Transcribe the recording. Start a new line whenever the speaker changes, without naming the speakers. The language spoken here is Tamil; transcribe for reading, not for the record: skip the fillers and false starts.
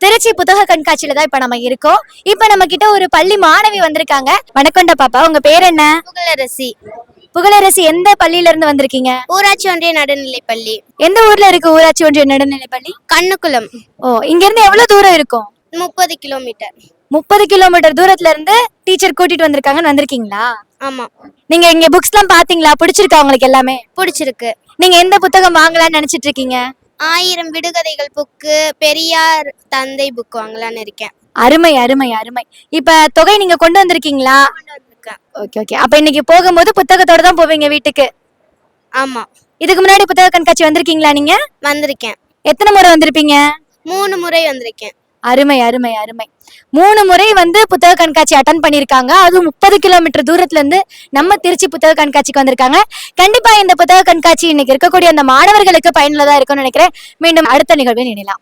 திருச்சி புத்தக கண்காட்சியில தான் இப்ப நம்ம இருக்கோம். இப்ப நம்ம கிட்ட ஒரு பள்ளி மாணவி வந்திருக்காங்க. வணக்கம்டா பாப்பா, உங்க பேர் என்ன?
புகழரசி.
புகழரசி, எந்த பள்ளியில இருந்து வந்திருக்கீங்க?
ஊராட்சி ஒன்றிய நடுநிலைப்பள்ளி,
எந்த ஊர்ல இருக்கு ஊராட்சி ஒன்றிய நடுநிலை பள்ளி?
கண்ணுக்குளம்.
ஓ, இங்க இருந்து எவ்வளவு தூரம் இருக்கும்?
30 கிலோமீட்டர்.
30 கிலோமீட்டர் தூரத்துல இருந்து டீச்சர் கூட்டிட்டு வந்திருக்காங்கன்னு வந்திருக்கீங்களா?
ஆமா,
நீங்க இங்க புக்ஸ் எல்லாம் பாத்தீங்களா? பிடிச்சிருக்கா உங்களுக்கு எல்லாமே?
பிடிச்சிருக்கு.
நீங்க எந்த புத்தகம் வாங்கலாம்னு நினைச்சிட்டு இருக்கீங்க?
1000 விடுகதைகள் புக்கு, பெரியார் தந்தை புக் வாங்கலான்னு இருக்கேன்.
அருமை அருமை அருமை. இப்ப தொகை நீங்க கொண்டு வந்திருக்கீங்களா?
கொண்டு வந்திருக்கேன்.
Okay okay. அப்ப இன்னைக்கு போகும்போது புத்தகத்தோட தான் போவீங்க வீட்டுக்கு?
ஆமா,
இதுக்கு முன்னாடி புத்தக கண்காட்சி வந்திருக்கீங்களா நீங்க?
வந்திருக்கேன்.
எத்தனை முறை வந்திருப்பீங்க?
3 முறை வந்திருக்கேன்.
அருமை அருமை அருமை. 3 முறை வந்து புத்தக கண்காட்சி அட்டன் பண்ணிருக்காங்க. அதுவும் 30 கிலோமீட்டர் தூரத்துல இருந்து நம்ம திருச்சி புத்தக கண்காட்சிக்கு வந்திருக்காங்க. கண்டிப்பா இந்த புத்தக கண்காட்சி இன்னைக்கு இருக்கக்கூடிய அந்த மாணவர்களுக்கு பயனுள்ளதா இருக்கும்னு நினைக்கிறேன். மீண்டும் அடுத்த நிகழ்வில் இணையலாம்.